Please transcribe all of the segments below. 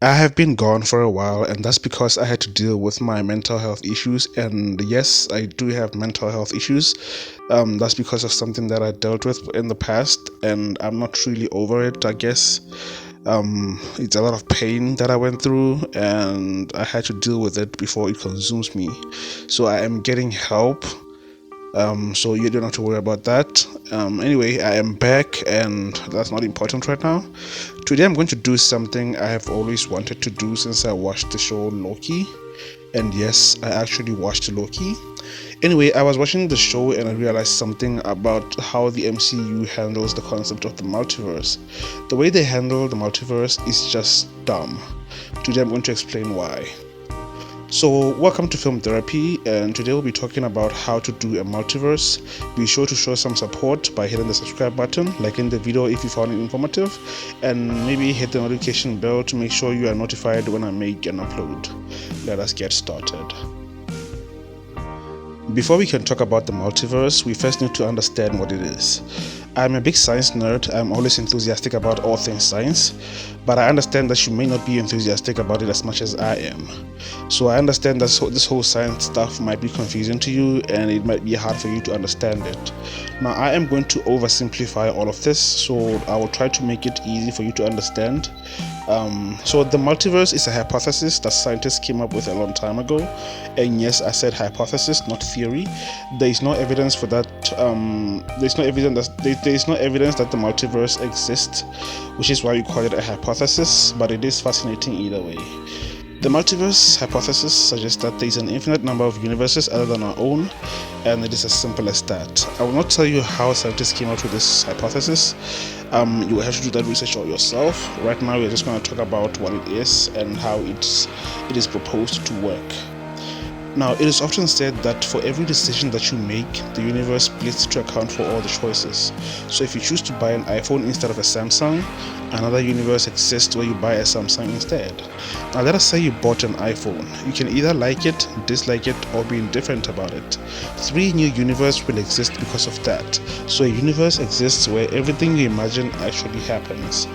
I have been gone for a while, and that's because I had to deal with my mental health issues. And yes, I do have mental health issues. That's because of something that I dealt with in the past, and I'm not really over it, I guess. It's a lot of pain that I went through, and I had to deal with it before it consumes me. So I am getting help. So you don't have to worry about that. Anyway, I am back, and that's not important right now. Today, I'm going to do something I have always wanted to do since I watched the show Loki. And yes, I actually watched Loki. Anyway, I was watching the show and I realized something about how the MCU handles the concept of the multiverse. The way they handle the multiverse is just dumb. Today, I'm going to explain why. So, welcome to Film Therapy, and today we'll be talking about how to do a multiverse. Be sure to show some support by hitting the subscribe button, liking the video if you found it informative, and maybe hit the notification bell to make sure you are notified when I make an upload. Let us get started. Before we can talk about the multiverse, we first need to understand what it is. I'm a big science nerd. I'm always enthusiastic about all things science, but I understand that you may not be enthusiastic about it as much as I am. So I understand that this whole science stuff might be confusing to you and it might be hard for you to understand it. Now I am going to oversimplify all of this, so I will try to make it easy for you to understand. So the multiverse is a hypothesis that scientists came up with a long time ago, and yes, I said hypothesis, not theory. There is no evidence for that. There is no evidence that the multiverse exists, which is why we call it a hypothesis. But it is fascinating either way. The multiverse hypothesis suggests that there is an infinite number of universes other than our own, and it is as simple as that. I will not tell you how scientists came up with this hypothesis. You will have to do that research all yourself. Right now, we're just going to talk about what it is and how it is proposed to work. Now, it is often said that for every decision that you make, the universe splits to account for all the choices. So if you choose to buy an iPhone instead of a Samsung, another universe exists where you buy a Samsung instead. Now, let us say you bought an iPhone. You can either like it, dislike it, or be indifferent about it. 3 new universes will exist because of that. So a universe exists where everything you imagine actually happens.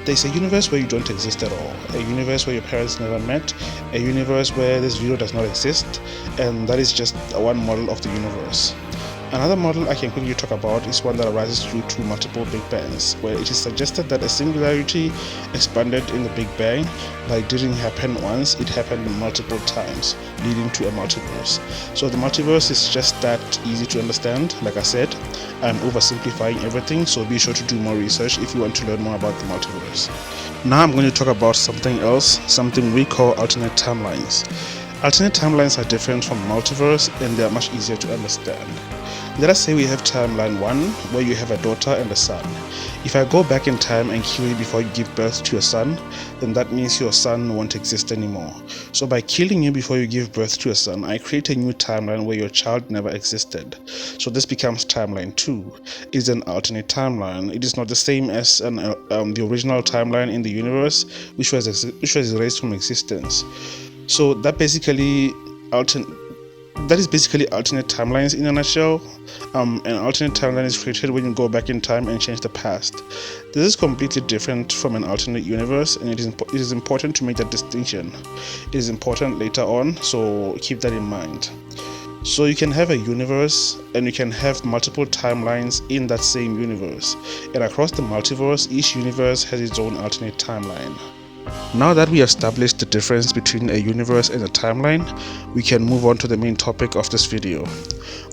There's a universe where you don't exist at all, a universe where your parents never met, a universe where this video does not exist, and that is just one model of the universe. Another model I can quickly talk about is one that arises due to multiple Big Bangs, where it is suggested that a singularity expanded in the Big Bang, but it didn't happen once, it happened multiple times, leading to a multiverse. So the multiverse is just that easy to understand. Like I said, I'm oversimplifying everything, so be sure to do more research if you want to learn more about the multiverse. Now I'm going to talk about something else, something we call alternate timelines. Alternate timelines are different from multiverse and they are much easier to understand. Let us say we have timeline 1 where you have a daughter and a son. If I go back in time and kill you before you give birth to your son, then that means your son won't exist anymore. So by killing you before you give birth to your son, I create a new timeline where your child never existed. So this becomes timeline 2. It is an alternate timeline. It is not the same as the original timeline in the universe, which was erased from existence. So that is basically alternate timelines in a nutshell. An alternate timeline is created when you go back in time and change the past. This is completely different from an alternate universe, and it is important to make that distinction. It is important later on, so keep that in mind. So you can have a universe and you can have multiple timelines in that same universe, and across the multiverse, each universe has its own alternate timeline. Now that we established the difference between a universe and a timeline, we can move on to the main topic of this video.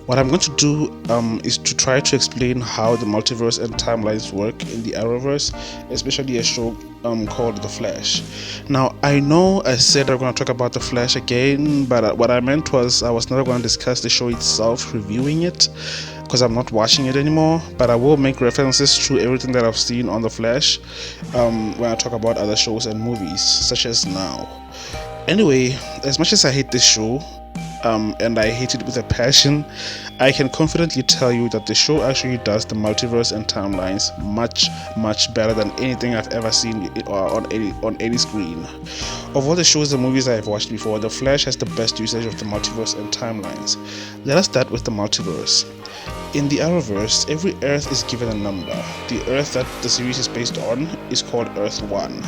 What I'm going to do is to try to explain how the multiverse and timelines work in the Arrowverse, especially a show called The Flash. Now, I know I said I'm going to talk about The Flash again, but what I meant was I was never going to discuss the show itself, reviewing it, because I'm not watching it anymore, but I will make references to everything that I've seen on The Flash when I talk about other shows and movies, such as Now. Anyway, as much as I hate this show, and I hate it with a passion, I can confidently tell you that the show actually does the multiverse and timelines much better than anything I've ever seen on any screen. Of all the shows and movies I have watched before, The Flash has the best usage of the multiverse and timelines. Let us start with the multiverse. In the Arrowverse, every Earth is given a number. The Earth that the series is based on is called Earth 1.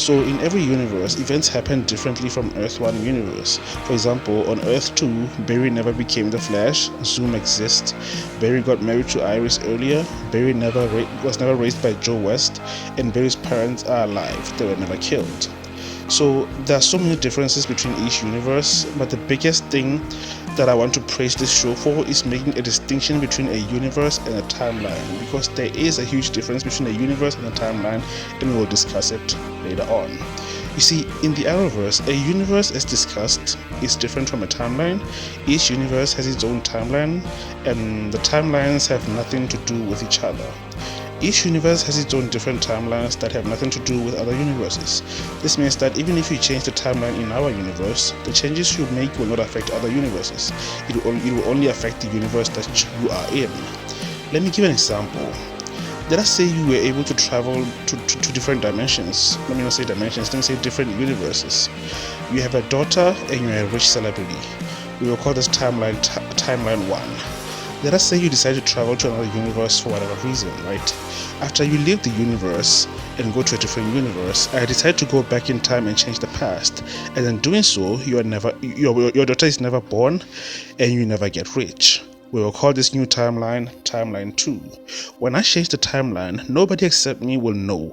So in every universe, events happen differently from Earth 1 universe. For example, on Earth 2, Barry never became the Flash, Zoom exists, Barry got married to Iris earlier, Barry was never raised by Joe West, and Barry's parents are alive, they were never killed. So there are so many differences between each universe, but the biggest thing that I want to praise this show for is making a distinction between a universe and a timeline, because there is a huge difference between a universe and a timeline, and we will discuss it later on. You see, in the Arrowverse, a universe, as discussed, is different from a timeline. Each universe has its own timeline, and the timelines have nothing to do with each other. Each universe has its own different timelines that have nothing to do with other universes. This means that even if you change the timeline in our universe, the changes you make will not affect other universes. It will only affect the universe that you are in. Let me give an example. Let us say you were able to travel to different dimensions. Let me not say dimensions, let me say different universes. You have a daughter and you're a rich celebrity. We will call this timeline 1. Let us say you decide to travel to another universe for whatever reason, right? After you leave the universe and go to a different universe, I decide to go back in time and change the past. And in doing so, your daughter is never born and you never get rich. We will call this new timeline timeline 2. When I change the timeline, nobody except me will know.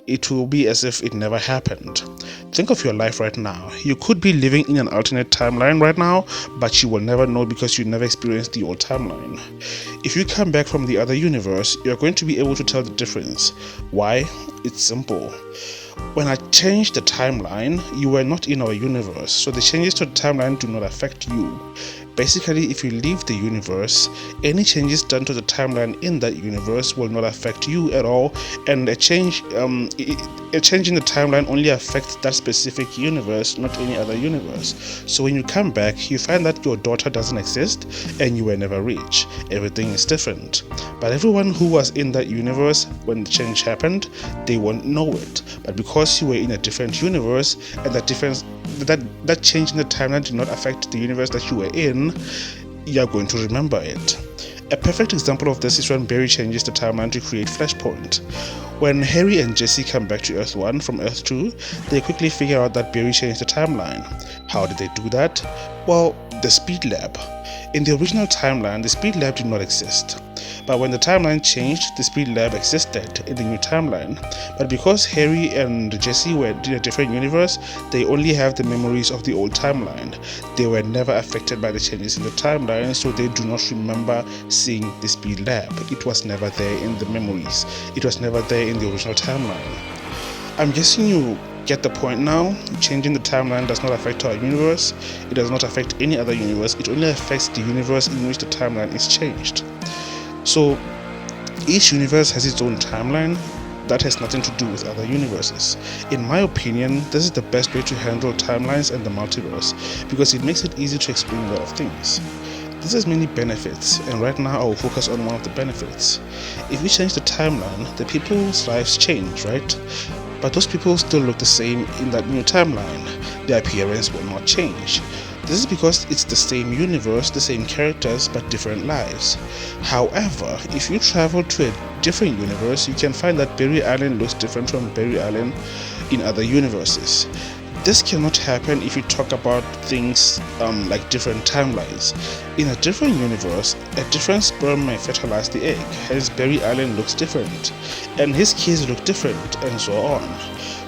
It will be as if it never happened. Think of your life right now. You could be living in an alternate timeline right now, but you will never know because you never experienced the old timeline. If you come back from the other universe, you're going to be able to tell the difference. Why? It's simple. When I changed the timeline, you were not in our universe, so the changes to the timeline do not affect you. Basically, if you leave the universe, any changes done to the timeline in that universe will not affect you at all, and a change in the timeline only affects that specific universe, not any other universe. So when you come back, you find that your daughter doesn't exist and you were never rich. Everything is different. But everyone who was in that universe when the change happened, they won't know it. But because you were in a different universe and that change in the timeline did not affect the universe that you were in, you are going to remember it. A perfect example of this is when Barry changes the timeline to create Flashpoint. When Harry and Jesse come back to Earth 1 from Earth 2, they quickly figure out that Barry changed the timeline. How did they do that? Well, the Speed Lab. In the original timeline, the Speed Lab did not exist. But when the timeline changed, the Speed Lab existed in the new timeline. But because Harry and Jesse were in a different universe, they only have the memories of the old timeline. They were never affected by the changes in the timeline, so they do not remember seeing the Speed Lab. It was never there in the memories. It was never there in the original timeline. I'm guessing you get the point now. Changing the timeline does not affect our universe. It does not affect any other universe. It only affects the universe in which the timeline is changed. So each universe has its own timeline that has nothing to do with other universes. In my opinion, this is the best way to handle timelines and the multiverse, because it makes it easy to explain a lot of things. This has many benefits, and right now I will focus on one of the benefits. If we change the timeline, the people's lives change, right? But those people still look the same in that new timeline. Their appearance will not change. This is because it's the same universe, the same characters, but different lives. However, if you travel to a different universe, you can find that Barry Allen looks different from Barry Allen in other universes. This cannot happen if you talk about things like different timelines. In a different universe, a different sperm may fertilize the egg, hence Barry Allen looks different, and his kids look different, and so on.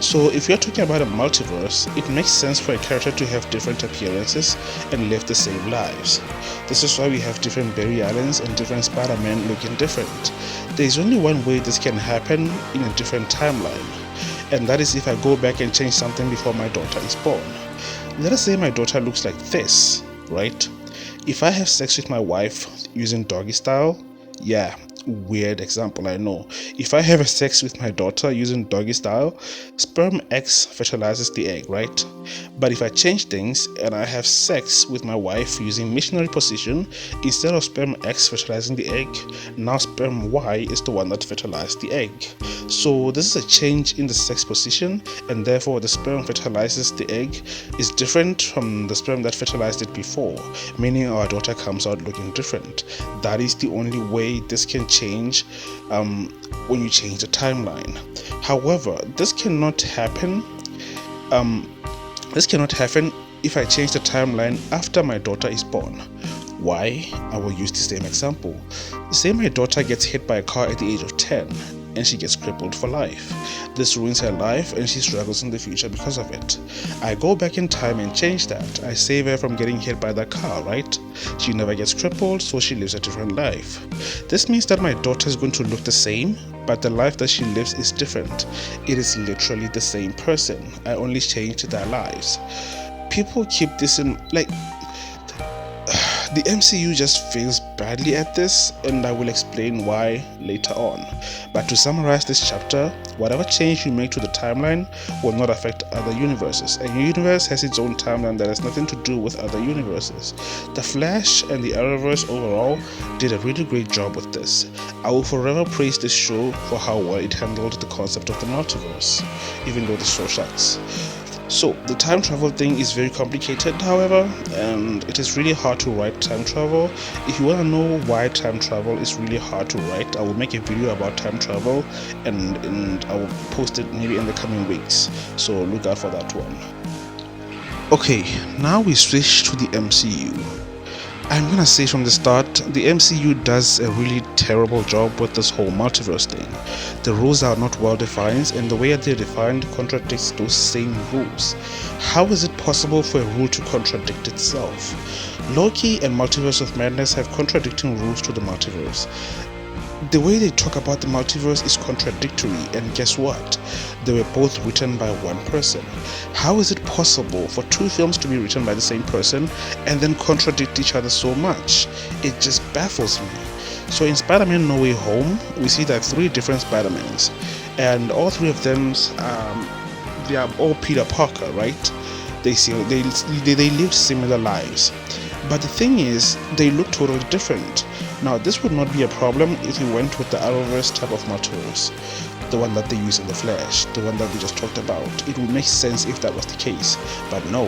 So if you're talking about a multiverse, it makes sense for a character to have different appearances and live the same lives. This is why we have different Barry Allens and different Spider-Men looking different. There is only one way this can happen in a different timeline, and that is if I go back and change something before my daughter is born. Let us say my daughter looks like this, right? If I have sex with my wife using doggy style, yeah, weird example, I know. If I have a sex with my daughter using doggy style, sperm X fertilizes the egg, right? But if I change things and I have sex with my wife using missionary position, instead of sperm X fertilizing the egg, now sperm Y is the one that fertilized the egg. So this is a change in the sex position, and therefore the sperm fertilizes the egg is different from the sperm that fertilized it before, meaning our daughter comes out looking different. That is the only way this can change when you change the timeline. However, this cannot happen This cannot happen if I change the timeline after my daughter is born. Why? I will use the same example. Say my daughter gets hit by a car at the age of 10 and she gets crippled for life. This ruins her life and she struggles in the future because of it. I go back in time and change that. I save her from getting hit by that car, right? She never gets crippled, so she lives a different life. This means that my daughter is going to look the same, but the life that she lives is different. It is literally the same person. I only changed their lives. People keep this in, the MCU just fails badly at this, and I will explain why later on. But to summarize this chapter, whatever change you make to the timeline will not affect other universes. A universe has its own timeline that has nothing to do with other universes. The Flash and the Arrowverse overall did a really great job with this. I will forever praise this show for how well it handled the concept of the multiverse, even though the show sucks. So, the time travel thing is very complicated, however, and it is really hard to write time travel. If you want to know why time travel is really hard to write, I will make a video about time travel and I will post it maybe in the coming weeks, so look out for that one. Okay, now we switch to the MCU. I'm gonna say from the start, the MCU does a really terrible job with this whole multiverse thing. The rules are not well defined, and the way they're defined contradicts those same rules. How is it possible for a rule to contradict itself? Loki and Multiverse of Madness have contradicting rules to the multiverse. The way they talk about the multiverse is contradictory, and guess what? They were both written by one person. How is it possible for two films to be written by the same person and then contradict each other so much? It just baffles me. So in Spider-Man No Way Home, we see that 3 different Spider-Mans, and all 3 of them, they are all Peter Parker, right? They lived similar lives. But the thing is, they look totally different. Now, this would not be a problem if we went with the Arrowverse type of multiverse, the one that they use in The Flash, the one that we just talked about. It would make sense if that was the case, but no.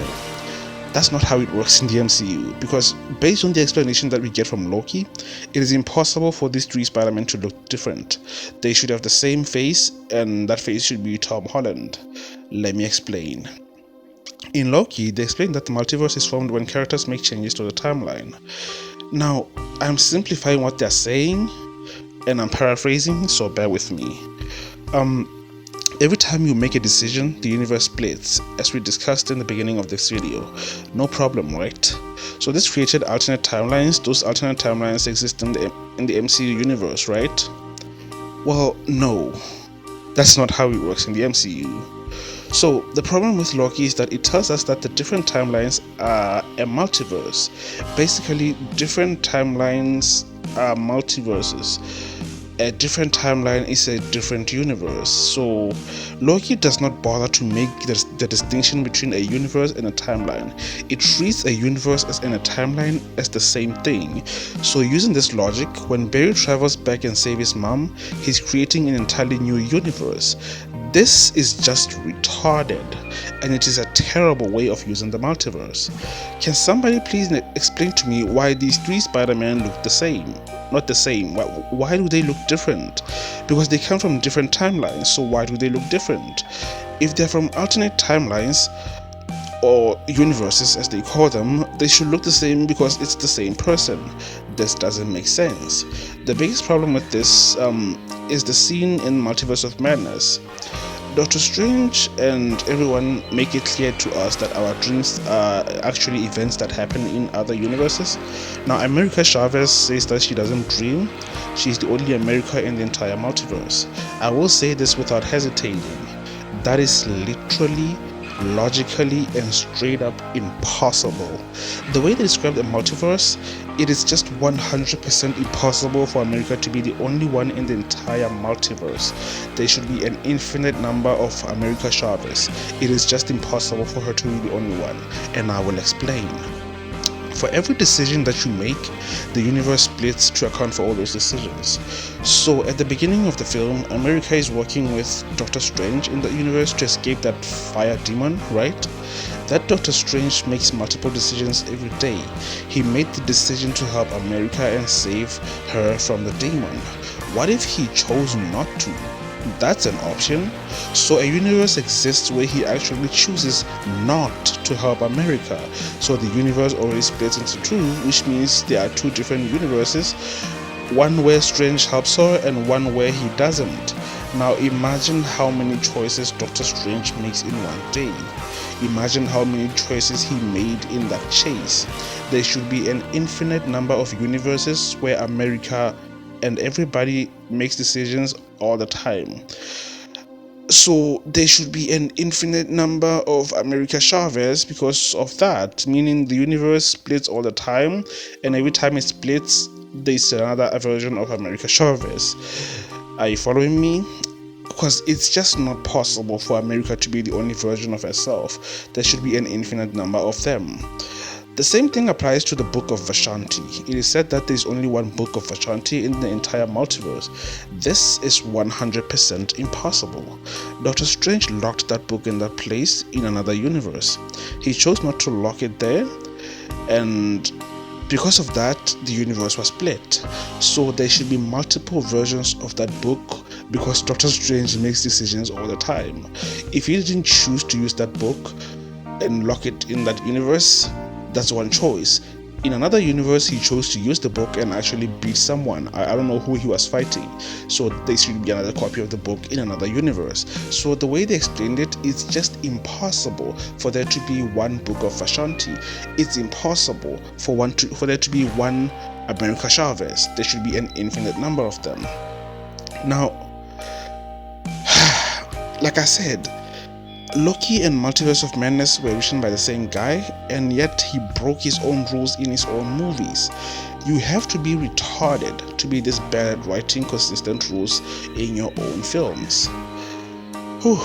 That's not how it works in the MCU, because based on the explanation that we get from Loki, it is impossible for these 3 Spider-Men to look different. They should have the same face, and that face should be Tom Holland. Let me explain. In Loki, they explain that the multiverse is formed when characters make changes to the timeline. Now, I'm simplifying what they're saying, and I'm paraphrasing, so bear with me. Every time you make a decision, the universe splits, as we discussed in the beginning of this video. No problem, right? So this created alternate timelines. Those alternate timelines exist in the MCU universe, right? Well, no. That's not how it works in the MCU. So the problem with Loki is that it tells us that the different timelines are a multiverse. Basically, different timelines are multiverses. A different timeline is a different universe. So Loki does not bother to make the distinction between a universe and a timeline. It treats a universe and a timeline as the same thing. So using this logic, when Barry travels back and saves his mom, he's creating an entirely new universe. This is just retarded, and it is a terrible way of using the multiverse. Can somebody please explain to me why these 3 Spider-Men look the same? Not the same. Why do they look different? Because they come from different timelines, so why do they look different? If they're from alternate timelines, or universes as they call them, they should look the same because it's the same person. This doesn't make sense. The biggest problem with this is the scene in Multiverse of Madness. Doctor Strange and everyone make it clear to us that our dreams are actually events that happen in other universes. Now, America Chavez says that she doesn't dream. She's the only America in the entire multiverse. I will say this without hesitating. That is literally, logically, and straight up impossible. The way they describe the multiverse, it is just 100% impossible for America to be the only one in the entire multiverse. There should be an infinite number of America Chavez. It is just impossible for her to be the only one, and I will explain. For every decision that you make, the universe splits to account for all those decisions. So at the beginning of the film, America is working with Doctor Strange in the universe to escape that fire demon, right? That Doctor Strange makes multiple decisions every day. He made the decision to help America and save her from the demon. What if he chose not to? That's an option. So a universe exists where he actually chooses not to help America. So the universe already splits into two, which means there are two different universes. One where Strange helps her and one where he doesn't. Now imagine how many choices Doctor Strange makes in one day. Imagine how many choices he made in that chase. There should be an infinite number of universes where America and everybody makes decisions all the time. So there should be an infinite number of America Chavez because of that, meaning the universe splits all the time, and every time it splits, there's another version of America Chavez. Are you following me? Because it's just not possible for America to be the only version of herself. There should be an infinite number of them. The same thing applies to the Book of Vashanti. It is said that there is only one Book of Vashanti in the entire multiverse. This is 100% impossible. Doctor Strange locked that book in that place in another universe. He chose not to lock it there, and because of that, the universe was split. So there should be multiple versions of that book because Doctor Strange makes decisions all the time. If he didn't choose to use that book and lock it in that universe, that's one choice. In another universe, he chose to use the book and actually beat someone. I don't know who he was fighting. So there should be another copy of the book in another universe. So the way they explained it, it's just impossible for there to be one Book of Vashanti. It's impossible for there to be one America Chavez. There should be an infinite number of them. Now, like I said, Loki and Multiverse of Madness were written by the same guy, and yet he broke his own rules in his own movies. You have to be retarded to be this bad at writing consistent rules in your own films. Whew.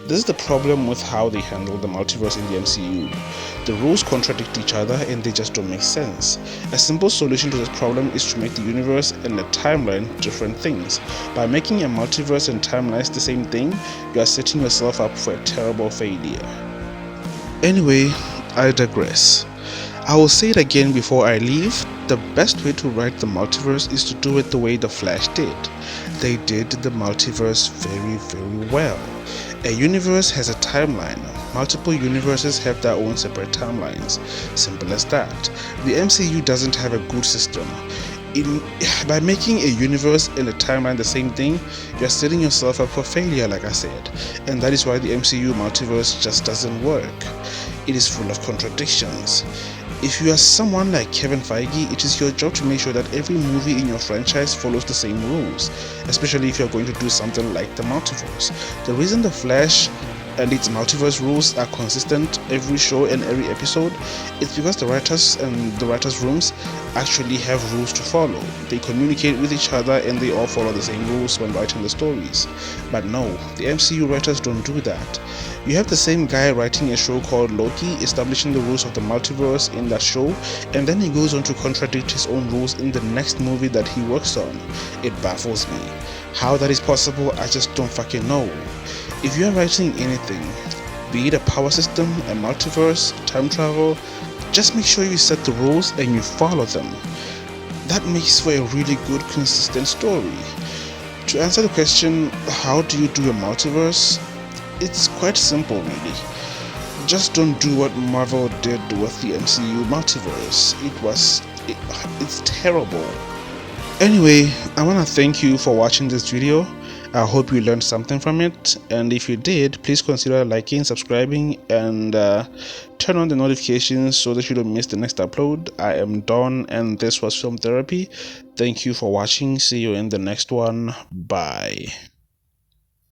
This is the problem with how they handle the multiverse in the MCU. The rules contradict each other and they just don't make sense. A simple solution to this problem is to make the universe and the timeline different things. By making a multiverse and timelines the same thing, you are setting yourself up for a terrible failure. Anyway, I digress. I will say it again before I leave. The best way to write the multiverse is to do it the way The Flash did. They did the multiverse very, very well. A universe has a timeline. Multiple universes have their own separate timelines. Simple as that. The MCU doesn't have a good system. By making a universe and a timeline the same thing, you're setting yourself up for failure, like I said. And that is why the MCU multiverse just doesn't work. It is full of contradictions. If you are someone like Kevin Feige, it is your job to make sure that every movie in your franchise follows the same rules, especially if you're going to do something like the multiverse. The reason The Flash and its multiverse rules are consistent every show and every episode, it's because the writers and the writers' rooms actually have rules to follow. They communicate with each other and they all follow the same rules when writing the stories. But no, the MCU writers don't do that. You have the same guy writing a show called Loki, establishing the rules of the multiverse in that show, and then he goes on to contradict his own rules in the next movie that he works on. It baffles me. How that is possible, I just don't fucking know. If you are writing anything, be it a power system, a multiverse, time travel, just make sure you set the rules and you follow them. That makes for a really good, consistent story. To answer the question, how do you do a multiverse? It's quite simple, really. Just don't do what Marvel did with the MCU Multiverse. It's terrible. Anyway, I want to thank you for watching this video. I hope you learned something from it, and if you did, please consider liking, subscribing, and turn on the notifications so that you don't miss the next upload. I am Don, and this was Film Therapy. Thank you for watching. See you in the next one. Bye.